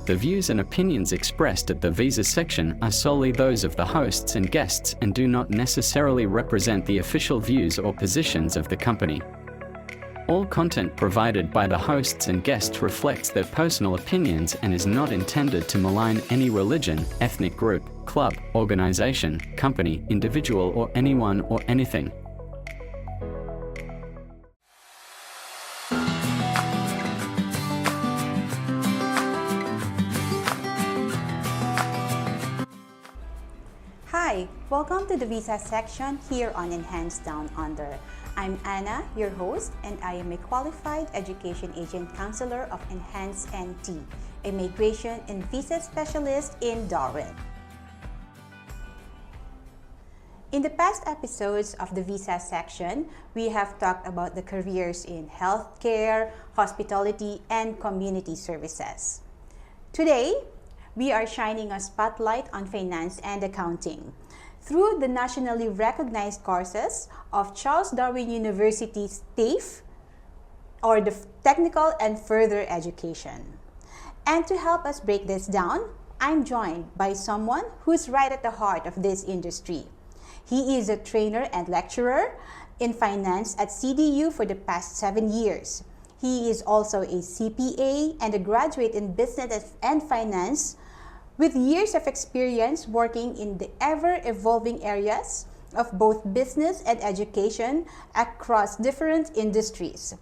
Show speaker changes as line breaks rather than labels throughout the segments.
The views and opinions expressed at the Visa section are solely those of the hosts and guests and do not necessarily represent the official views or positions of the company. All content provided by the hosts and guests reflects their personal opinions and is not intended to malign any religion, ethnic group, club, organization, company, individual, or anyone or anything.
Hi, welcome to the Visa section here on Enhanced Down Under. I'm Anna, your host, and I am a qualified education agent counselor of Enhanced NT, a migration and visa specialist in Darwin. In the past episodes of the Visa section, we have talked about the careers in healthcare, hospitality, and community services. Today, we are shining a spotlight on finance and accounting through the nationally recognized courses of Charles Darwin University's TAFE, or the Technical and Further Education. And to help us break this down, I'm joined by someone who's right at the heart of this industry. He is a trainer and lecturer in finance at CDU for the past 7 years. He is also a CPA and a graduate in business and finance with years of experience working in the ever-evolving areas of both business and education across different industries.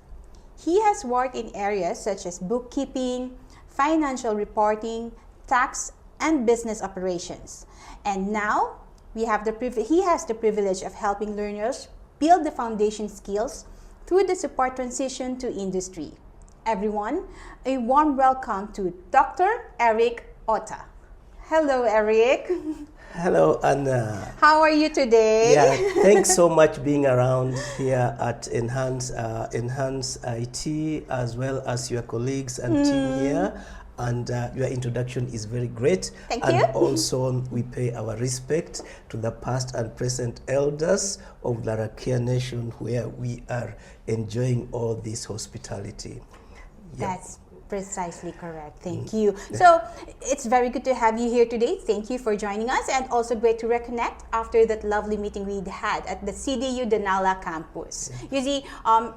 He has worked in areas such as bookkeeping, financial reporting, tax, and business operations. And now, he has the privilege of helping learners build the foundation skills through the support transition to industry. Everyone, a warm welcome to Dr. Erick Outa. Hello, Erick.
Hello, Anna.
How are you today?
Yeah, thanks so much being around here at Enhance IT, as well as your colleagues and team here. And your introduction is very great.
Thank you.
And also, we pay our respect to the past and present elders of the Rakia Nation, where we are enjoying all this hospitality. Yep.
That's precisely correct. Thank you. So it's very good to have you here today. Thank you for joining us, and also great to reconnect after that lovely meeting we had at the CDU Danala Campus. You see,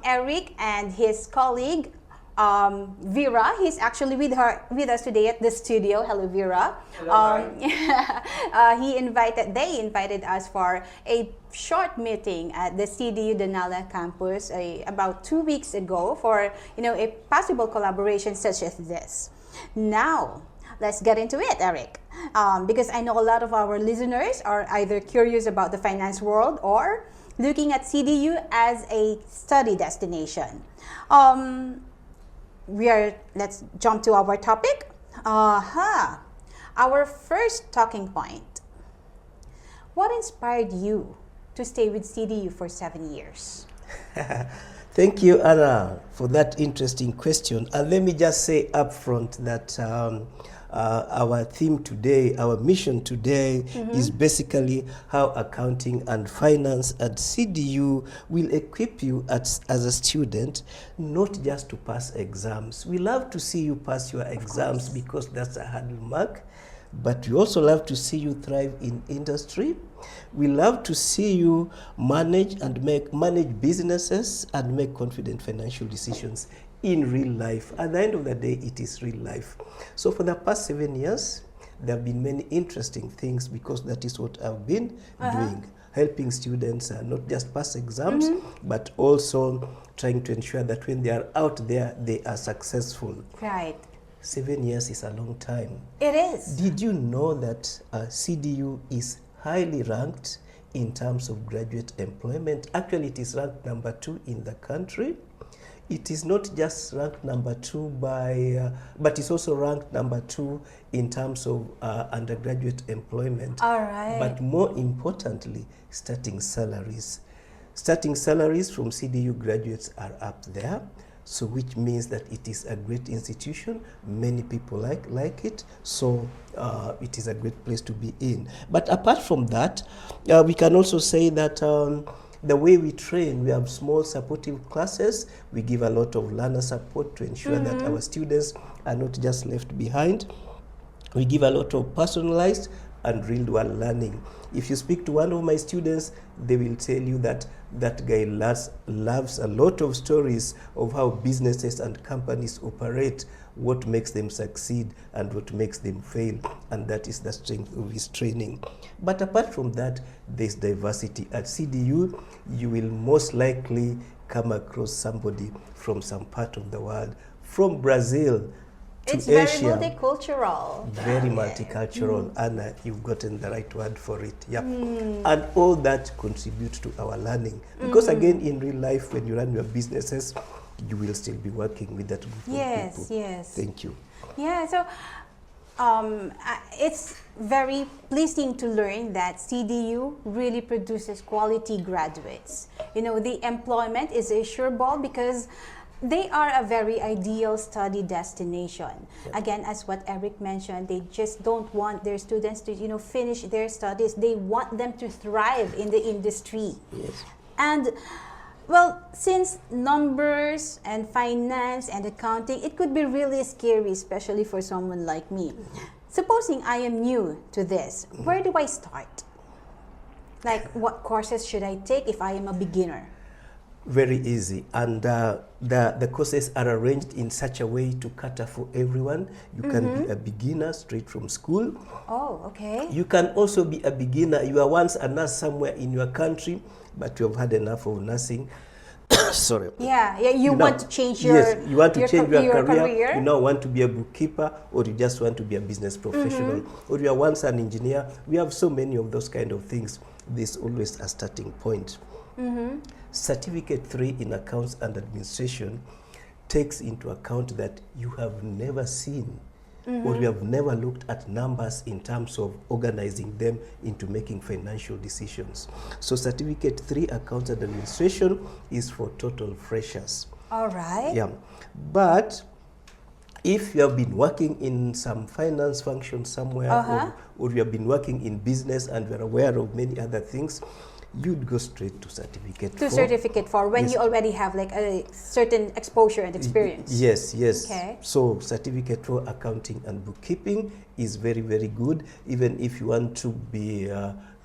Erick and his colleague Vera, he's actually with us today at the studio. Hello, Vera.
Hello,
They invited us for a short meeting at the CDU Danala Campus about 2 weeks ago for a possible collaboration such as this. Now, let's get into it, Erick, because I know a lot of our listeners are either curious about the finance world or looking at CDU as a study destination. Let's jump to our topic. Our first talking point. What inspired you to stay with CDU for 7 years?
Thank you, Anna, for that interesting question. And let me just say up front that our theme today, our mission today, is basically how accounting and finance at CDU will equip you as a student, not just to pass exams. We love to see you pass your exams because that's a hard mark, but we also love to see you thrive in industry. We love to see you manage businesses and make confident financial decisions in real life. At the end of the day, it is real life. So for the past 7 years, there have been many interesting things because that is what I've been doing, helping students not just pass exams, but also trying to ensure that when they are out there, they are successful.
Right.
7 years is a long time.
It is.
Did you know that CDU is highly ranked in terms of graduate employment? Actually, it is ranked number 2 in the country. It is not just ranked number 2 but it's also ranked number 2 in terms of undergraduate employment.
All right.
But more importantly, starting salaries. Starting salaries from CDU graduates are up there. So which means that it is a great institution. Many people like it. So it is a great place to be in. But apart from that, we can also say that the way we train, we have small supportive classes. We give a lot of learner support to ensure that our students are not just left behind. We give a lot of personalized and real-world learning. If you speak to one of my students, they will tell you that that guy loves a lot of stories of how businesses and companies operate, what makes them succeed and what makes them fail, and that is the strength of his training. But apart from that, there's diversity. At CDU, you will most likely come across somebody from some part of the world, from Brazil to
it's
Asia.
very multicultural.
Very multicultural. Anna, you've gotten the right word for it. Yeah. And all that contributes to our learning. Because again, in real life, when you run your businesses, you will still be working with that group of people.
Yes.
Thank you.
Yeah, so it's very pleasing to learn that CDU really produces quality graduates. You know, the employment is a sure ball because they are a very ideal study destination. Yeah. Again, as what Erick mentioned, they just don't want their students to, finish their studies. They want them to thrive in the industry.
Yes.
And well, since numbers and finance and accounting, it could be really scary, especially for someone like me. Supposing I am new to this, where do I start? Like, what courses should I take if I am a beginner?
Very easy, and the courses are arranged in such a way to cater for everyone. You can be a beginner straight from school.
Oh, okay.
You can also be a beginner. You are once a nurse somewhere in your country, but you have had enough of nursing. Sorry.
Yeah, you want to change your
yes, you want to change your
career.
You now want to be a bookkeeper, or you just want to be a business professional, or you are once an engineer. We have so many of those kind of things. There's always a starting point. Certificate 3 in accounts and administration takes into account that you have never seen or you have never looked at numbers in terms of organizing them into making financial decisions. So certificate 3 accounts and administration is for total freshers.
All right.
Yeah, but if you have been working in some finance function somewhere, or you have been working in business and you're aware of many other things, you'd go straight to certificate 4.
To certificate 4 when you already have like a certain exposure and experience.
Yes.
Okay.
So certificate 4 accounting and bookkeeping is very, very good. Even if you want to be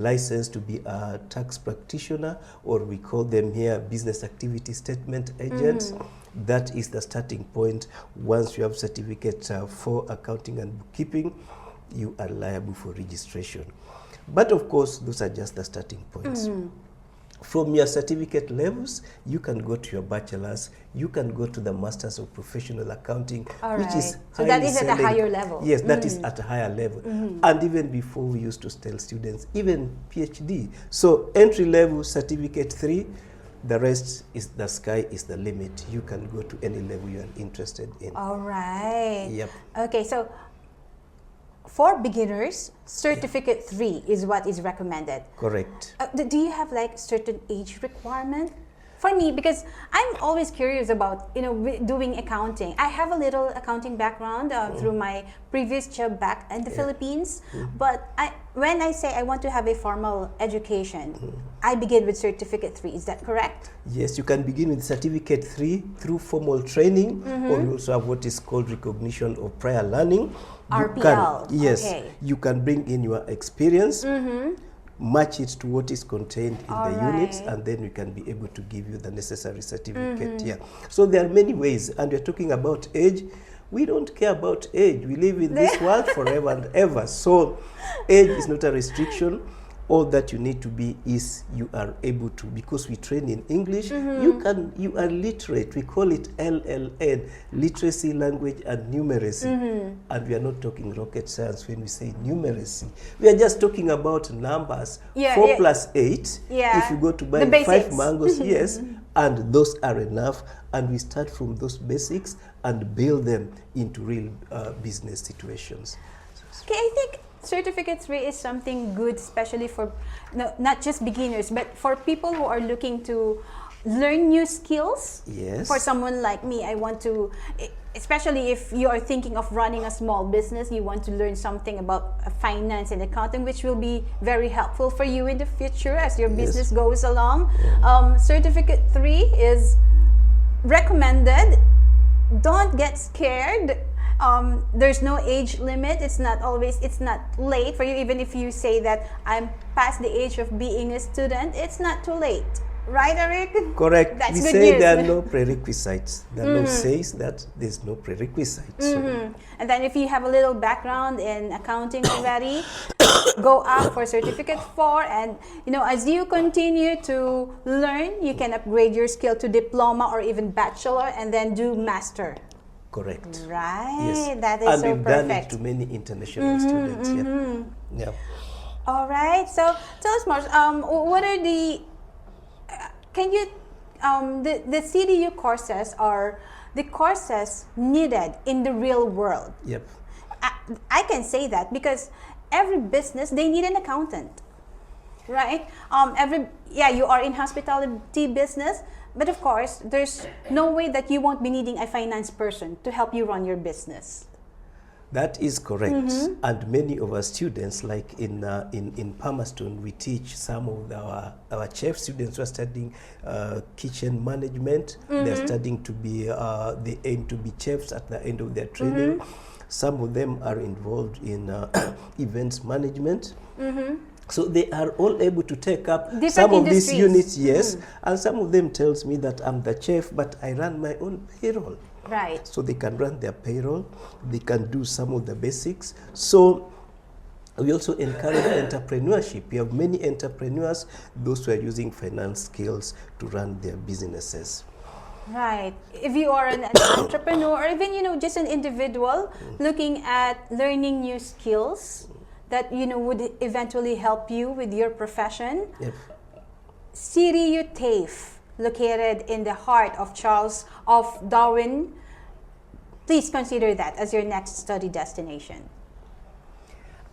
licensed to be a tax practitioner, or we call them here business activity statement agents, that is the starting point. Once you have certificate 4 accounting and bookkeeping, you are liable for registration. But of course, those are just the starting points. From your certificate levels, you can go to your bachelor's, you can go to the Masters of Professional Accounting, which is
so that is at a higher level.
Yes, that is at a higher level. And even before, we used to tell students, even PhD. So entry level, certificate 3, the rest is the sky is the limit. You can go to any level you are interested in.
All right.
Yep.
Okay, so for beginners, certificate 3 is what is recommended.
Correct.
Do you have like certain age requirement? For me, because I'm always curious about doing accounting. I have a little accounting background through my previous job back in the Philippines. But when I say I want to have a formal education, I begin with certificate 3. Is that correct?
Yes, you can begin with certificate 3 through formal training, or you also have what is called recognition of prior learning.
RPL.
You can bring in your experience, match it to what is contained in the units, and then we can be able to give you the necessary certificate here. So there are many ways, and we're talking about age. We don't care about age. We live in this world forever and ever. So age is not a restriction. All that you need to be is you are able to, because we train in English, you are literate. We call it LLN, literacy, language, and numeracy. And we are not talking rocket science when we say numeracy. We are just talking about numbers. 4 plus 8. If you go to buy 5 mangoes, yes, and those are enough. And we start from those basics and build them into real business situations.
Okay, I think certificate 3 is something good, especially for not just beginners, but for people who are looking to learn new skills.
Yes.
For someone like me, I want to, especially if you are thinking of running a small business, you want to learn something about finance and accounting, which will be very helpful for you in the future as your business goes along. Certificate 3 is recommended. Don't get scared. There's no age limit. It's not late for you. Even if you say that I'm past the age of being a student, it's not too late. Right, Erick?
Correct.
That's
we
good
say
news.
there are no prerequisites. The law says that there's no prerequisites. So
And then if you have a little background in accounting already, go up for certificate 4, and as you continue to learn, you can upgrade your skill to diploma or even bachelor, and then do master.
correct.
Right.
Yes.
That is
and
so
we've done it
perfect.
to many international students. Yeah.
All right. So tell us more. What are the can you the CDU courses are the courses needed in the real world?
Yep.
I can say that because every business, they need an accountant, right? You are in hospitality business, but of course there's no way that you won't be needing a finance person to help you run your business.
That is correct. And many of our students, like in Palmerston, we teach some of our chef students who are studying kitchen management. They're studying to be, they aim to be chefs at the end of their training. Some of them are involved in events management. So they are all able to take up
Different
some of these
industries.
units, yes. And some of them tells me that I'm the chef, but I run my own payroll.
Right.
So they can run their payroll, they can do some of the basics. So we also encourage entrepreneurship. We have many entrepreneurs, those who are using finance skills to run their businesses.
Right. If you are an entrepreneur, or even just an individual looking at learning new skills that would eventually help you with your profession,
Yep.
CDU TAFE, located in the heart of Charles Darwin, please consider that as your next study destination.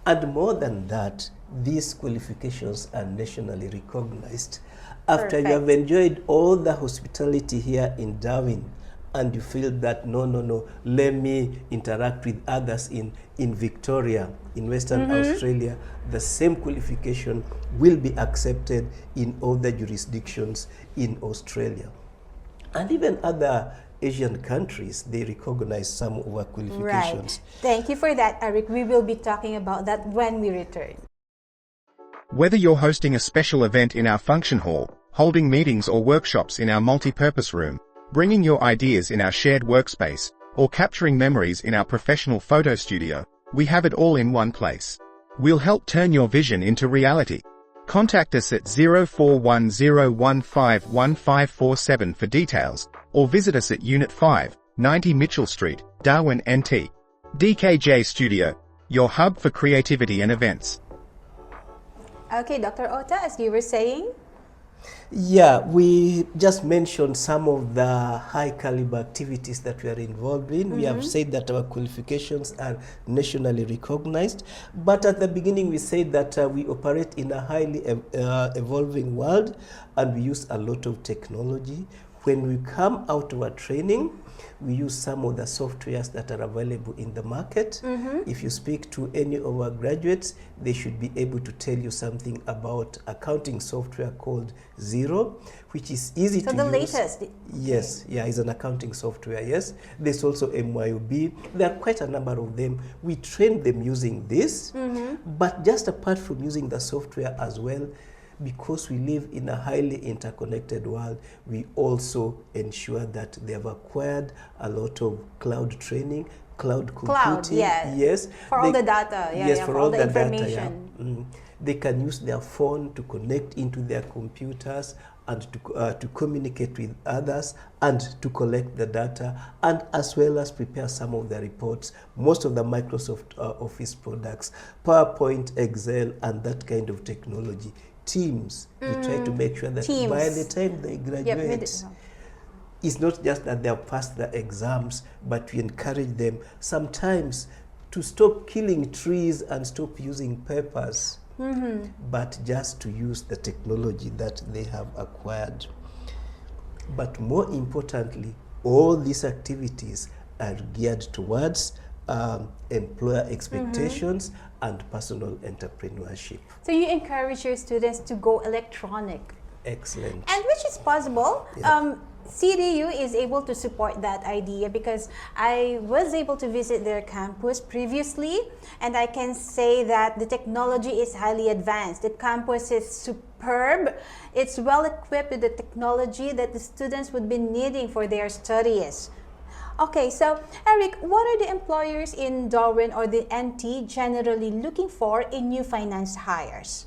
And more than that, these qualifications are nationally recognized. After you have enjoyed all the hospitality here in Darwin, and you feel that no, let me interact with others in Victoria, in Western Australia, the same qualification will be accepted in other jurisdictions in Australia. And even other Asian countries, they recognize some of our qualifications.
Right. Thank you for that, Erick. We will be talking about that when we return.
Whether you're hosting a special event in our function hall, holding meetings or workshops in our multi-purpose room, bringing your ideas in our shared workspace, or capturing memories in our professional photo studio, we have it all in one place. We'll help turn your vision into reality. Contact us at 0410151547 for details, or visit us at Unit 5, 90 Mitchell Street, Darwin, NT. DKJ Studio, your hub for creativity and events.
Okay, Dr. Outa, as you were saying.
Yeah, we just mentioned some of the high caliber activities that we are involved in. We have said that our qualifications are nationally recognized, but at the beginning we said that we operate in a highly evolving world, and we use a lot of technology. When we come out of our training, we use some of the softwares that are available in the market. If you speak to any of our graduates, they should be able to tell you something about accounting software called Xero, which is easy to use.
So the latest?
Yes, yeah, it's an accounting software, yes. There's also MYOB. There are quite a number of them. We train them using this, but just apart from using the software as well, because we live in a highly interconnected world, we also ensure that they have acquired a lot of cloud training, cloud computing. Yes.
For all the data.
For all the information. Data, They can use their phone to connect into their computers and to communicate with others and to collect the data, and as well as prepare some of the reports. Most of the Microsoft Office products, PowerPoint, Excel, and that kind of technology. Teams, we try to make sure that by the time they graduate, it's not just that they have passed the exams, but we encourage them sometimes to stop killing trees and stop using papers, but just to use the technology that they have acquired. But more importantly, all these activities are geared towards employer expectations and personal entrepreneurship.
So you encourage your students to go electronic.
Excellent.
And which is possible. CDU is able to support that idea because I was able to visit their campus previously, and I can say that the technology is highly advanced. The campus is superb. It's well equipped with the technology that the students would be needing for their studies. Okay, so Eric, what are the employers in Darwin or the NT generally looking for in new finance hires?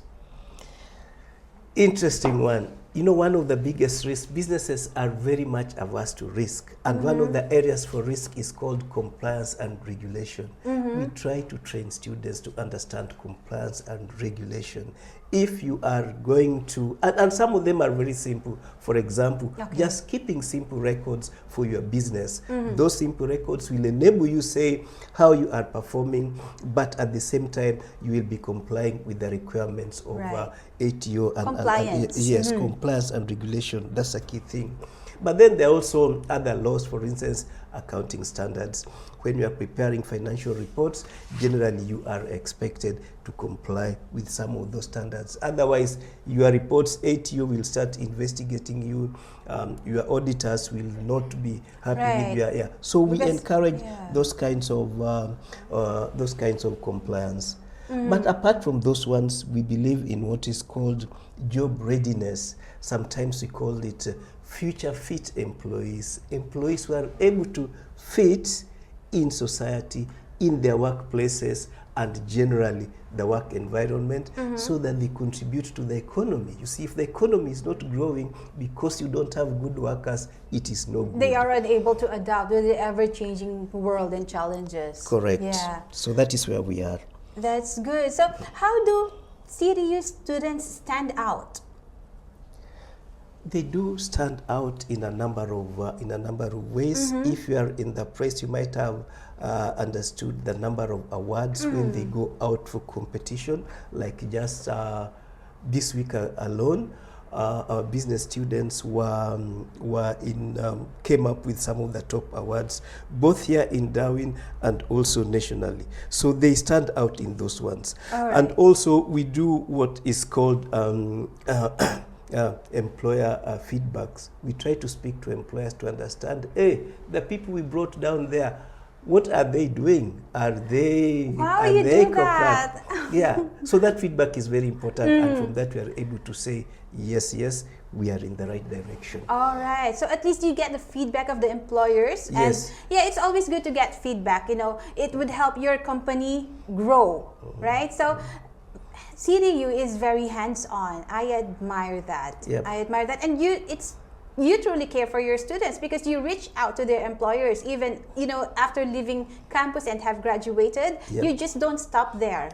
Interesting one. You know, one of the biggest risks, businesses are very much averse to risk. And one of the areas for risk is called compliance and regulation. We try to train students to understand compliance and regulation. If you are going to, and some of them are very simple. For example, just keeping simple records for your business. Those simple records will enable you say how you are performing, but at the same time, you will be complying with the requirements of ATO and
compliance.
Yes, compliance and regulation. That's a key thing. But then there are also other laws, for instance, accounting standards. When you are preparing financial reports, generally you are expected to comply with some of those standards. Otherwise, your reports, ATO will start investigating you. Your auditors will not be happy with your, So we encourage those kinds of compliance. But apart from those ones, we believe in what is called job readiness. Sometimes we call it future fit employees, employees who are able to fit in society, in their workplaces, and generally the work environment, so that they contribute to the economy. You see, if the economy is not growing because you don't have good workers, it is no good.
They are unable to adapt to the ever-changing world and challenges.
Correct.
Yeah.
So that is where we are.
That's good. So how do CDU students stand out?
They do stand out in a number of ways. If you are in the press, you might have understood the number of awards when they go out for competition. Like just this week alone, our business students came up with some of the top awards, both here in Darwin and also nationally. So they stand out in those ones. And also we do what is called employer feedbacks. We try to speak to employers to understand, hey, the people we brought down there, what are they doing? Are they
that?
Yeah, so that feedback is very important, and from that we are able to say, yes, we are in the right direction.
All right, so at least you get the feedback of the employers.
Yes.
And yeah, it's always good to get feedback. You know, it would help your company grow, right? So CDU is very hands-on. I admire that. I admire that. And you truly care for your students because you reach out to their employers even, after leaving campus and have graduated. You just don't stop there.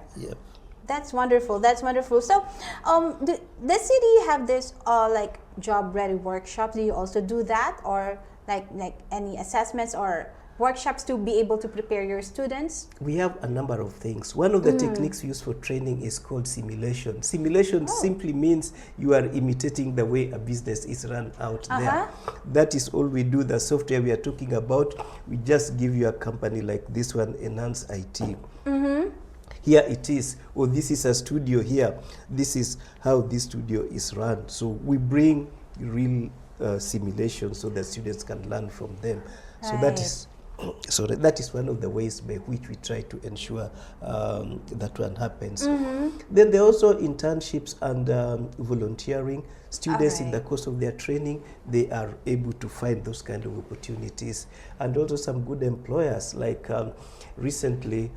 That's wonderful. That's wonderful. So, does CDU have this like job-ready workshops? Do you also do that, or like any assessments or workshops to be able to prepare your students?
We have a number of things. One of the techniques used for training is called simulation. Simulation simply means you are imitating the way a business is run out there. That is all we do. The software we are talking about, we just give you a company like this one, Enhance IT. Here it is, or this is a studio here. This is how this studio is run. So we bring real simulations so that students can learn from them. So that is one of the ways by which we try to ensure that one happens. Then there are also internships and volunteering. Students in the course of their training, they are able to find those kind of opportunities. And also some good employers, like recently,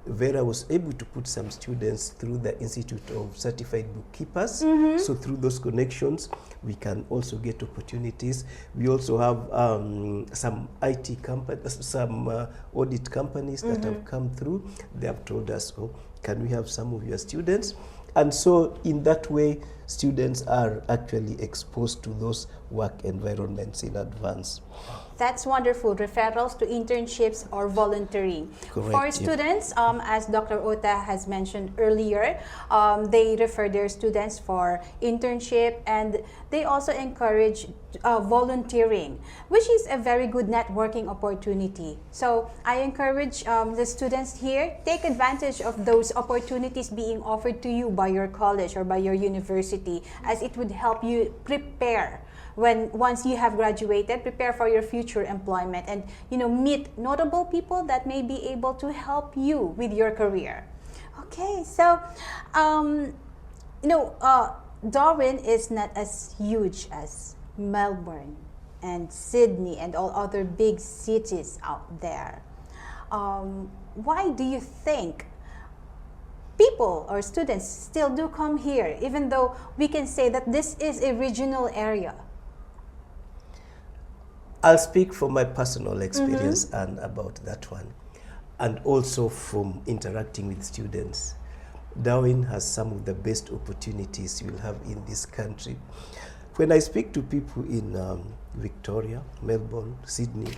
Vera was able to put some students through the Institute of Certified Bookkeepers. So through those connections, we can also get opportunities. We also have some IT companies, some audit companies that have come through. They have told us, oh, can we have some of your students? And so in that way, students are actually exposed to those work environments in advance.
That's wonderful. Referrals to internships or volunteering.
Correct,
For students, as Dr. Outa has mentioned earlier, they refer their students for internship, and they also encourage volunteering, which is a very good networking opportunity. So I encourage the students here, take advantage of those opportunities being offered to you by your college or by your university, as it would help you prepare once you have graduated, prepare for your future employment, and meet notable people that may be able to help you with your career. Okay, so Darwin is not as huge as Melbourne and Sydney and all other big cities out there. Why do you think people or students still do come here, even though we can say that this is a regional area?
I'll speak from my personal experience and about that one, and also from interacting with students. Darwin has some of the best opportunities you'll have in this country. When I speak to people in Victoria, Melbourne, Sydney,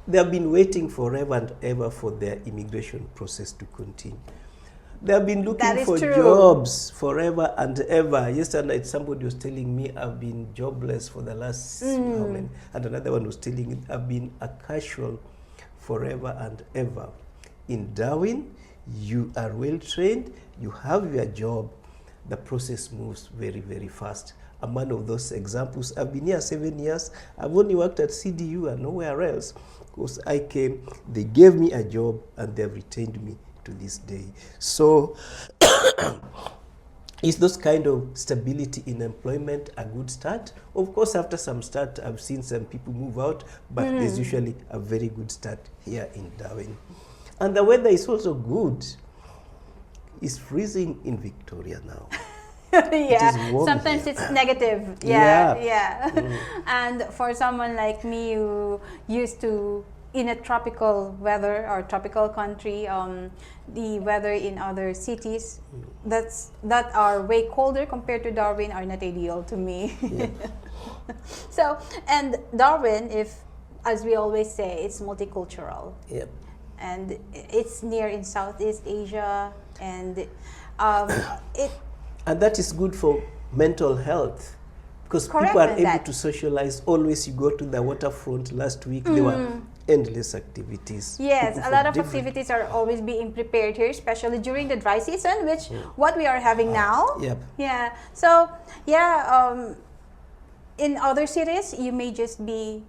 they have been waiting forever and ever for their immigration process to continue. They have been looking for jobs forever and ever. Yesterday night, somebody was telling me I've been jobless for the last how many? And another one was telling me I've been a casual forever and ever. In Darwin, you are well trained, you have your job, the process moves very, very fast. I'm one of those examples. I've been here 7 years. I've only worked at CDU and nowhere else. Because I came, they gave me a job, and they've retained me to this day. So is those kind of stability in employment a good start? Of course, after some start, I've seen some people move out, but there's usually a very good start here in Darwin. And the weather is also good. It's freezing in Victoria now.
Yeah, sometimes it's negative. Yeah. And for someone like me who used to in a tropical weather or tropical country, the weather in other cities that are way colder compared to Darwin are not ideal to me. Yeah. So, and Darwin, as we always say, it's multicultural.
Yep.
And it's near in Southeast Asia, and
and that is good for mental health, because
Correct,
people are able to socialize. Always you go to the waterfront. Last week there were endless activities.
Yes, a lot of activities are always being prepared here, especially during the dry season, which what we are having now.
Yep.
Yeah. So in other cities you may just be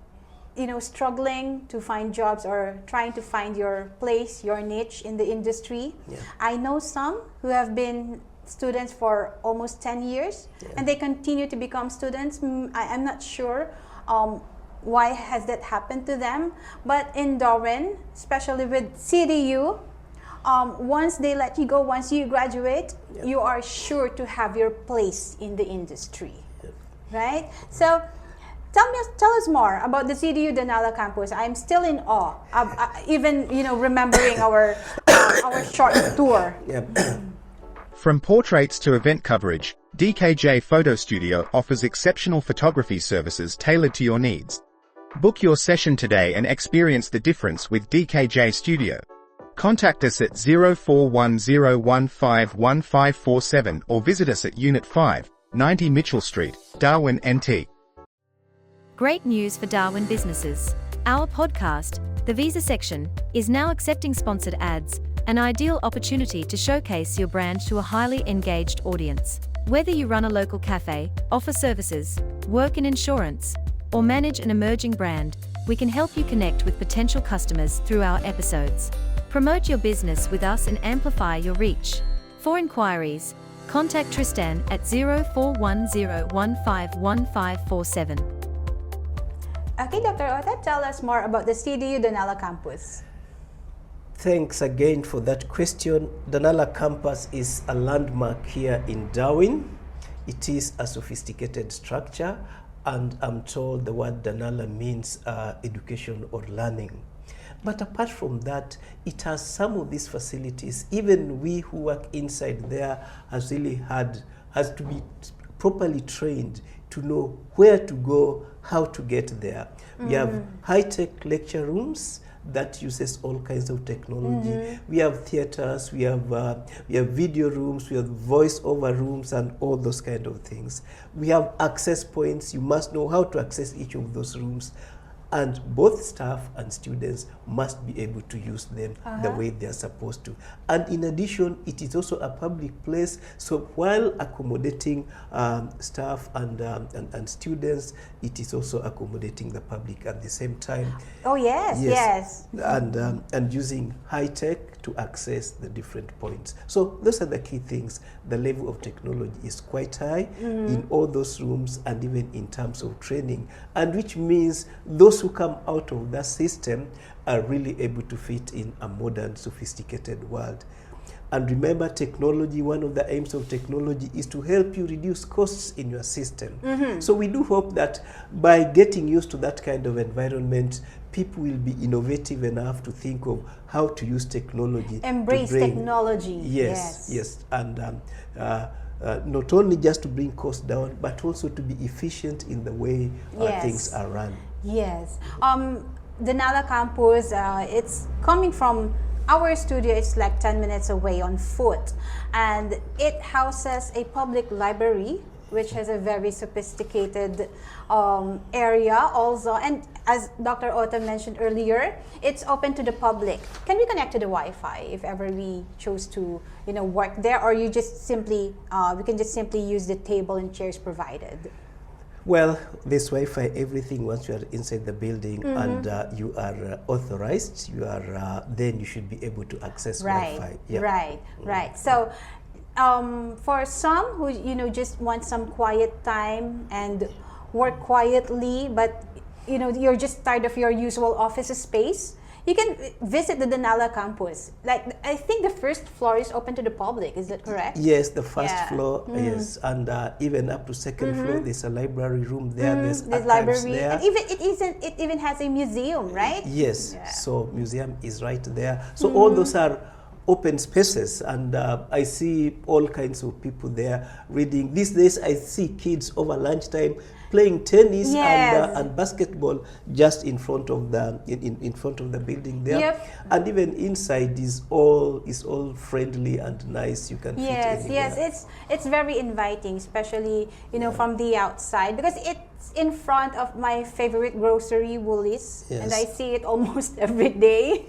struggling to find jobs or trying to find your place, your niche in the industry. Yeah. I know some who have been students for almost 10 years and they continue to become students. I'm not sure why has that happened to them, but in Darwin, especially with CDU, once they let you go, once you graduate, you are sure to have your place in the industry, right? So tell us more about the CDU Danala Campus. I'm still in awe, even remembering our short tour.
From portraits to event coverage, DKJ Photo Studio offers exceptional photography services tailored to your needs. Book your session today and experience the difference with DKJ Studio. Contact us at 0410151547 or visit us at Unit 5, 90 Mitchell Street, Darwin, NT.
Great news for Darwin businesses. Our podcast, The Visa Section, is now accepting sponsored ads, an ideal opportunity to showcase your brand to a highly engaged audience. Whether you run a local cafe, offer services, work in insurance, or manage an emerging brand, we can help you connect with potential customers through our episodes. Promote your business with us and amplify your reach. For inquiries, contact Tristan at 0410151547.
Okay, Dr. Outa, tell us more about the CDU Danala Campus.
Thanks again for that question. Danala Campus is a landmark here in Darwin. It is a sophisticated structure, and I'm told the word Danala means education or learning. But apart from that, it has some of these facilities. Even we who work inside there has to be properly trained to know where to go, how to get there. We have high-tech lecture rooms that uses all kinds of technology. We have theaters, we have video rooms, we have voice-over rooms, and all those kind of things. We have access points. You must know how to access each of those rooms. and both staff and students must be able to use them the way they are supposed to. And in addition, it is also a public place, so while accommodating staff and students, it is also accommodating the public at the same time.
Oh yes, yes.
And using high tech to access the different points. So those are the key things. The level of technology is quite high in all those rooms, and even in terms of training, and which means those who come out of that system are really able to fit in a modern, sophisticated world. And remember, technology, one of the aims of technology is to help you reduce costs in your system. So we do hope that by getting used to that kind of environment, people will be innovative enough to think of how to use technology.
Embrace technology.
Yes. And not only just to bring costs down, but also to be efficient in the way things are run.
Yes. Danala Campus, it's coming from our studio. It's like 10 minutes away on foot, and it houses a public library which has a very sophisticated area also, and as Dr. Outa mentioned earlier, it's open to the public. Can we connect to the Wi-Fi if ever we chose to work there, or you just simply we can just simply use the table and chairs provided?
Well, this Wi-Fi, everything, once you are inside the building and you are authorized, you are then you should be able to access Wi-Fi.
Right. So for some who just want some quiet time and work quietly, but you're just tired of your usual office space, you can visit the Danala Campus. Like, I think the first floor is open to the public. Is that correct?
Yes, the first floor, yes, and even up to second floor, there's a library room there. There's archives there,
and even it even has a museum, right?
Yes, so museum is right there. So all those are open spaces, and I see all kinds of people there reading. These days, I see kids over lunchtime playing tennis and basketball just in front of the in front of the building there. And even inside is all friendly and nice. You can fit anywhere.
It's very inviting, especially from the outside, because it's in front of my favorite grocery, Woolies, and I see it almost every day.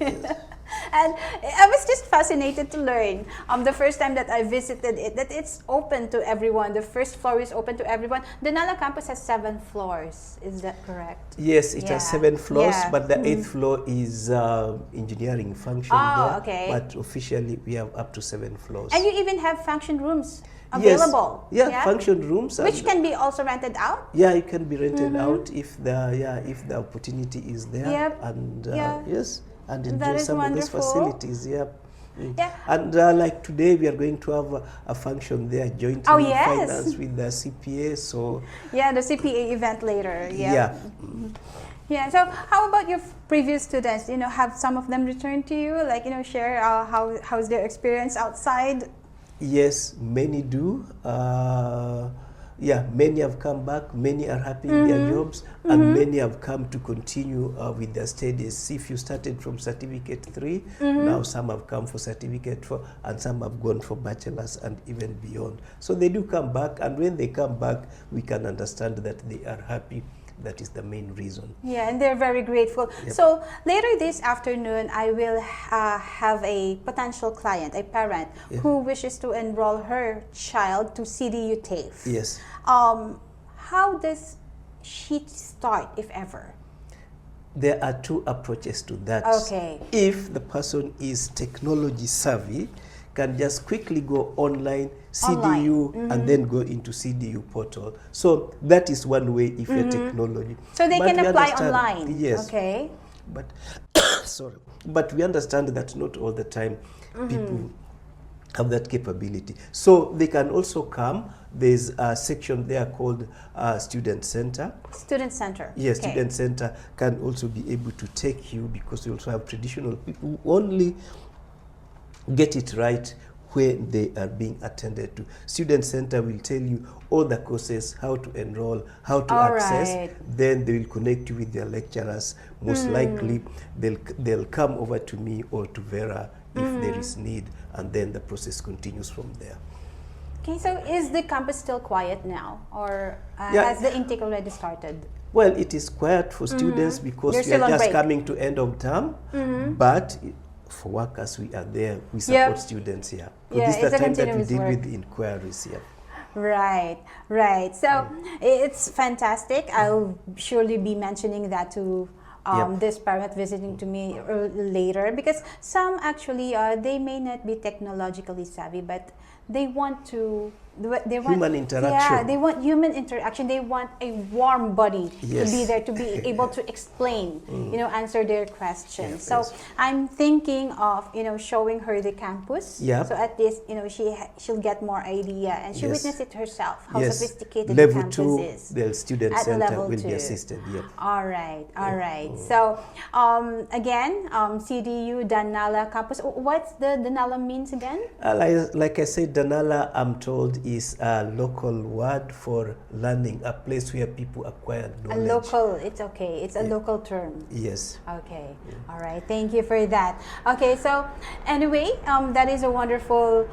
And I was just fascinated to learn the first time that I visited it, that it's open to everyone. The first floor is open to everyone. The Danala Campus has 7 floors. Is that correct?
Yes, it has 7 floors, but the 8th floor is engineering function there.
Okay.
But officially, we have up to 7 floors.
And you even have function rooms available.
Yes. Function rooms,
which can be also rented out.
Yeah, it can be rented out if the opportunity is there. And yes. And enjoy some of those facilities. And like today, we are going to have a function there, jointly financed with the CPA. So
the CPA event later. So how about your previous students? Have some of them returned to you? Like share how's their experience outside?
Yes, many do. Many have come back, many are happy in their jobs, and many have come to continue with their studies. If you started from Certificate 3, now some have come for Certificate 4, and some have gone for bachelor's and even beyond. So they do come back, and when they come back, we can understand that they are happy. That is the main reason. Yeah,
and they're very grateful. So later this afternoon, I will have a potential client, a parent, who wishes to enroll her child to CDU TAFE.
Yes.
How does she start, if ever?
There are 2 approaches to that.
Okay.
If the person is technology savvy, can just quickly go online, CDU, and then go into CDU portal. So that is one way if you're technology.
So they can apply online?
Yes.
Okay.
But, but we understand that not all the time people have that capability. So they can also come. There's a section there called Student Center.
Student Center.
Yes, Student Center can also be able to take you, because we also have traditional people who only get it right when they are being attended to. Student Center will tell you all the courses, how to enroll, how to access. Then they will connect you with their lecturers. Most likely, they'll come over to me or to Vera if there is need, and then the process continues from there.
Okay, so is the campus still quiet now, or has the intake already started?
Well, it is quiet for students because
They're
we
still
are
on
just
break.
coming to end of term. But for workers, we are there. We support students here. So
Yeah,
this is
it's
the
a
time that we
continuous
deal
work.
with inquiries here.
Right, right. So it's fantastic. I'll surely be mentioning that to this parent visiting to me later, because some actually they may not be technologically savvy, but they want
Human interaction.
Yeah, they want human interaction. They want a warm body to be
Yes.
there, to be able to explain, answer their questions. So
yes.
I'm thinking of showing her the campus.
Yep.
So at least she'll get more idea, and she
Yes.
witness it herself how
Yes.
sophisticated
Level
the campus
2,
is.
the student
At
center
level
will
2.
be assisted. Yep.
All right, all right. So again, CDU Danala Campus. What's the Danala means again?
Like I said, Danala, I'm told, is a local word for learning, a place where people acquire knowledge.
A local, it's okay. It's a local term.
Yes.
Okay. All right. Thank you for that. Okay. So anyway, that is a wonderful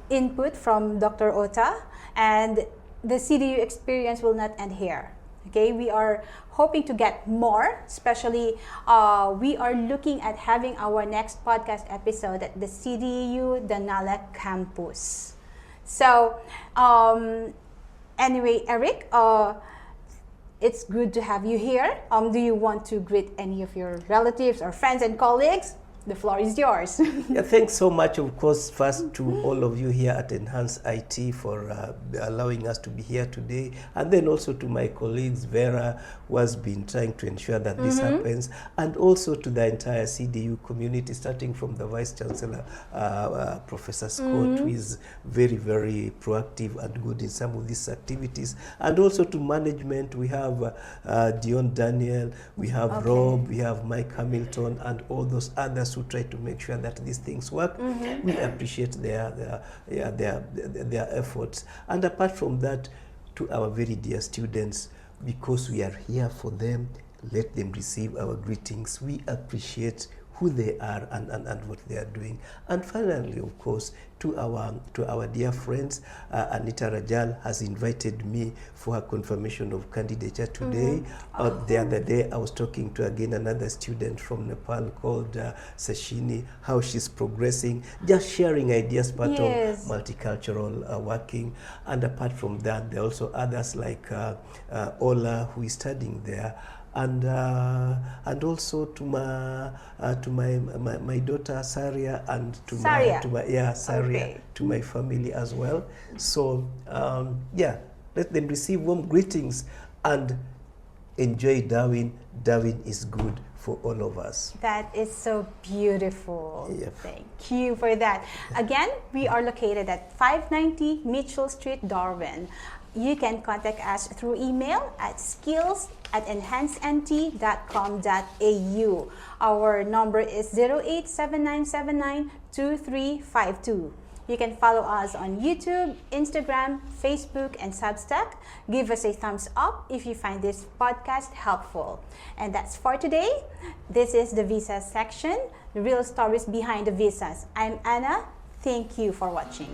input from Dr. Outa, and the CDU experience will not end here. Okay, we are hoping to get more, especially we are looking at having our next podcast episode at the CDU Danala Campus. So anyway, Erick, it's good to have you here. Do you want to greet any of your relatives or friends and colleagues? The floor is yours.
Yeah, thanks so much, of course, first to all of you here at Enhance IT for allowing us to be here today, and then also to my colleagues, Vera, who has been trying to ensure that this happens, and also to the entire CDU community, starting from the Vice Chancellor, Professor Scott, who is very, very proactive and good in some of these activities, and also to management. We have Dion Daniel, we have Rob, we have Mike Hamilton, and all those others who try to make sure that these things work. We appreciate their efforts. And apart from that, to our very dear students, because we are here for them, let them receive our greetings. We appreciate who they are and what they are doing. And finally, of course, to our dear friends, Anita Rajal has invited me for her confirmation of candidature today. The other day, I was talking to again another student from Nepal called Sashini, how she's progressing, just sharing ideas, part of multicultural working. And apart from that, there are also others like Ola, who is studying there. And also to my daughter Saria, and to to my family as well. So let them receive warm greetings and enjoy Darwin. Darwin is good for all of us.
That is so beautiful.
Yep.
Thank you for that. Again, we are located at 590 Mitchell Street, Darwin. You can contact us through email at skills@enhancemt.com.au. Our number is 0879792352. You can follow us on YouTube, Instagram, Facebook, and Substack. Give us a thumbs up if you find this podcast helpful. And that's for today. This is the Visa section, the real stories behind the visas. I'm Anna. Thank you for watching.